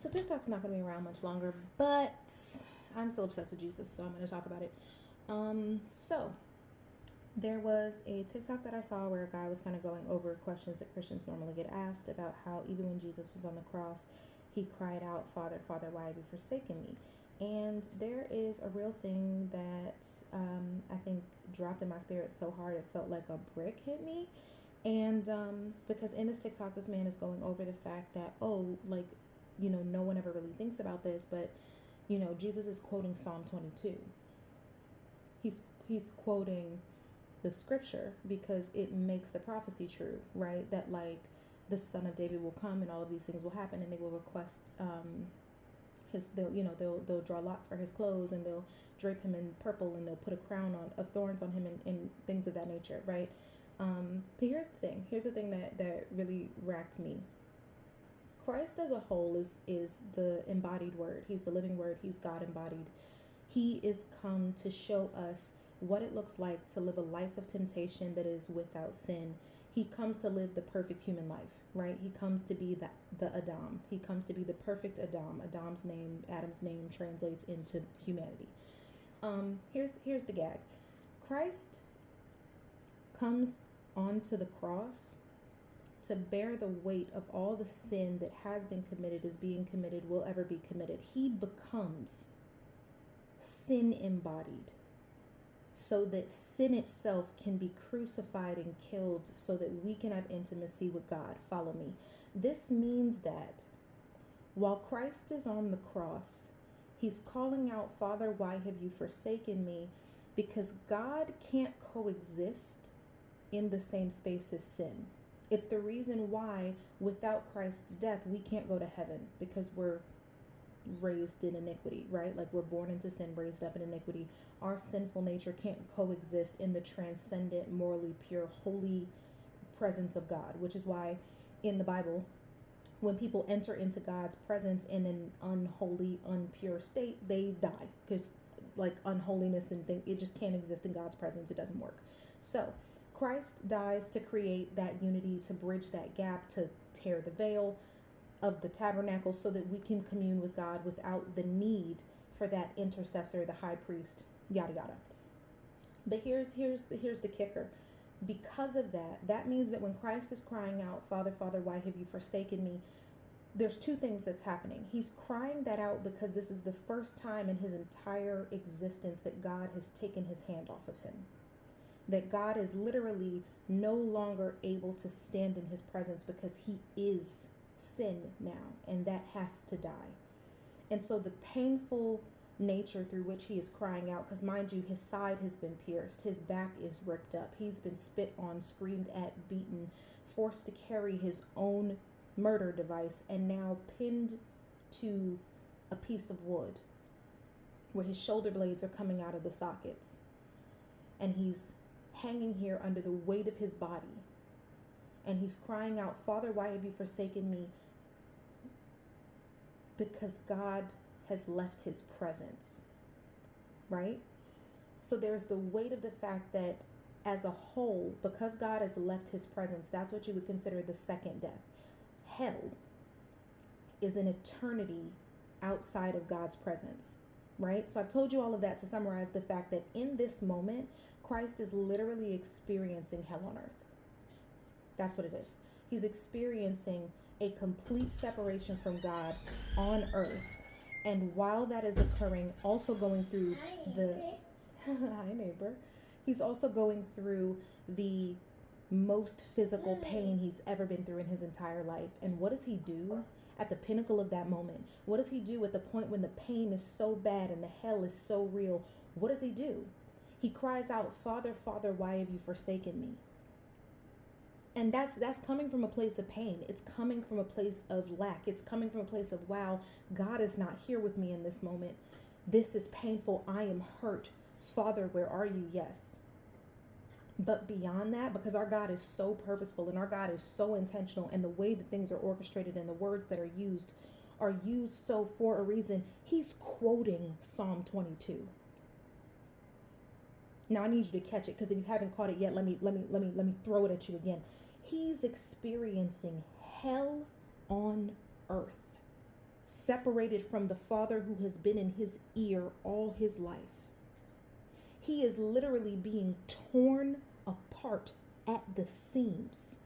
So TikTok's not going to be around much longer, but I'm still obsessed with Jesus, so I'm going to talk about it. So there was a TikTok that I saw where a guy was kind of going over questions that Christians normally get asked about how even when Jesus was on the cross, he cried out, Father, Father, why have you forsaken me? And there is a real thing that I think dropped in my spirit so hard it felt like a brick hit me. And because in this TikTok, this man is going over the fact that, no one ever really thinks about this, but, Jesus is quoting Psalm 22. He's quoting the scripture because it makes the prophecy true, right? That the son of David will come and all of these things will happen, and they will request they'll draw lots for his clothes, and they'll drape him in purple, and they'll put a crown of thorns on him, and things of that nature, right? But here's the thing that really racked me. Christ as a whole is the embodied word. He's the living word. He's God embodied. He is come to show us what it looks like to live a life of temptation that is without sin. He comes to live the perfect human life, right? He comes to be the Adam. He comes to be the perfect Adam. Adam's name, Adam's name translates into humanity. Here's the gag. Christ comes onto the cross to bear the weight of all the sin that has been committed, is being committed, will ever be committed. He becomes sin embodied so that sin itself can be crucified and killed so that we can have intimacy with God. Follow me. This means that while Christ is on the cross, he's calling out, Father, why have you forsaken me? Because God can't coexist in the same space as sin. It's the reason why without Christ's death, we can't go to heaven, because we're raised in iniquity, right? Like we're born into sin, raised up in iniquity. Our sinful nature can't coexist in the transcendent, morally pure, holy presence of God, which is why in the Bible, when people enter into God's presence in an unholy, unpure state, they die, because unholiness and it just can't exist in God's presence. It doesn't work. So Christ dies to create that unity, to bridge that gap, to tear the veil of the tabernacle so that we can commune with God without the need for that intercessor, the high priest, yada yada. But here's the kicker. Because of that means that when Christ is crying out, Father, Father, why have you forsaken me? There's two things that's happening. He's crying that out because this is the first time in his entire existence that God has taken his hand off of him. That God is literally no longer able to stand in his presence because he is sin now, and that has to die. And so the painful nature through which he is crying out, because mind you, his side has been pierced, his back is ripped up, he's been spit on, screamed at, beaten, forced to carry his own murder device, and now pinned to a piece of wood where his shoulder blades are coming out of the sockets, and he's hanging here under the weight of his body, and he's crying out, Father, why have you forsaken me? Because God has left his presence, right? So there's the weight of the fact that as a whole, because God has left his presence, that's what you would consider the second death. Hell is an eternity outside of God's presence, right? So I've told you all of that to summarize the fact that in this moment, Christ is literally experiencing hell on earth. That's what it is. He's experiencing a complete separation from God on earth. And while that is occurring, also going through hi neighbor. He's also going through the most physical pain he's ever been through in his entire life. And what does he do at the pinnacle of that moment? What does he do at the point when the pain is so bad and the hell is so real? What does he do? He cries out, Father, Father, why have you forsaken me? And that's coming from a place of pain. It's coming from a place of lack. It's coming from a place of, wow, God is not here with me in this moment. This is painful. I am hurt. Father, where are you? Yes. But beyond that, because our God is so purposeful and our God is so intentional, and the way that things are orchestrated and the words that are used so for a reason, he's quoting Psalm 22. Now I need you to catch it, because if you haven't caught it yet, let me throw it at you again. He's experiencing hell on earth separated from the Father who has been in his ear all his life. He is literally being torn apart at the seams.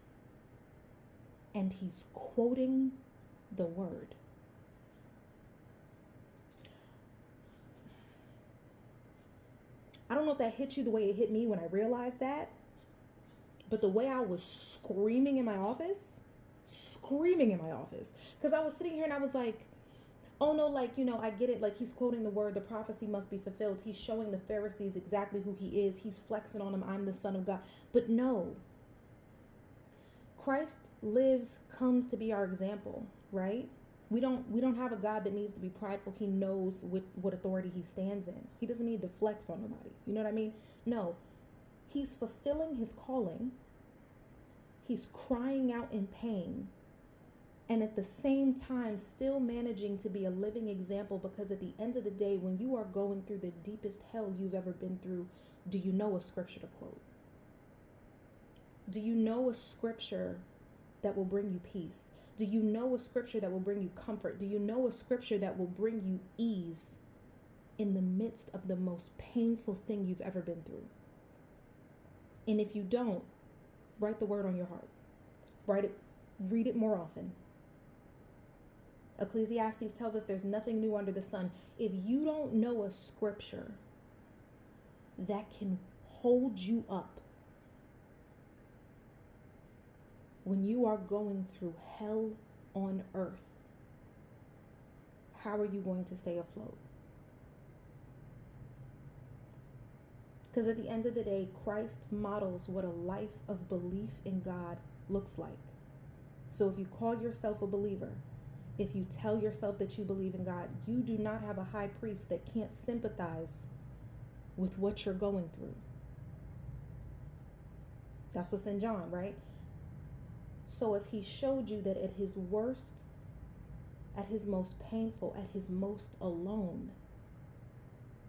And he's quoting the word. I don't know if that hit you the way it hit me when I realized that, but the way I was screaming in my office, because I was sitting here and I was like, oh no, like, I get it. Like, he's quoting the word, the prophecy must be fulfilled. He's showing the Pharisees exactly who he is. He's flexing on them. I'm the Son of God. But no, Christ lives, comes to be our example, right? We don't have a God that needs to be prideful. He knows what authority he stands in. He doesn't need to flex on nobody. You know what I mean? No, he's fulfilling his calling. He's crying out in pain. And at the same time, still managing to be a living example, because at the end of the day, when you are going through the deepest hell you've ever been through, do you know a scripture to quote? Do you know a scripture that will bring you peace? Do you know a scripture that will bring you comfort? Do you know a scripture that will bring you ease in the midst of the most painful thing you've ever been through? And if you don't, write the word on your heart. Write it, read it more often. Ecclesiastes tells us there's nothing new under the sun. If you don't know a scripture that can hold you up when you are going through hell on earth, how are you going to stay afloat? Because at the end of the day, Christ models what a life of belief in God looks like. So if you call yourself a believer, if you tell yourself that you believe in God, you do not have a high priest that can't sympathize with what you're going through. That's what's in John, right? So if he showed you that at his worst, at his most painful, at his most alone,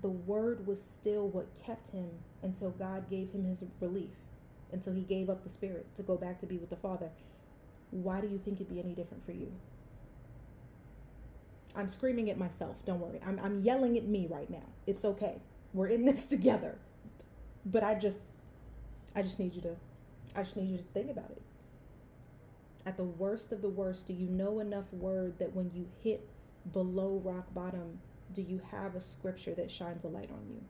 the word was still what kept him until God gave him his relief, until he gave up the spirit to go back to be with the Father, why do you think it'd be any different for you? I'm screaming at myself. Don't worry. I'm yelling at me right now. It's okay. We're in this together. But I just need you to think about it. At the worst of the worst, do you know enough word that when you hit below rock bottom, do you have a scripture that shines a light on you?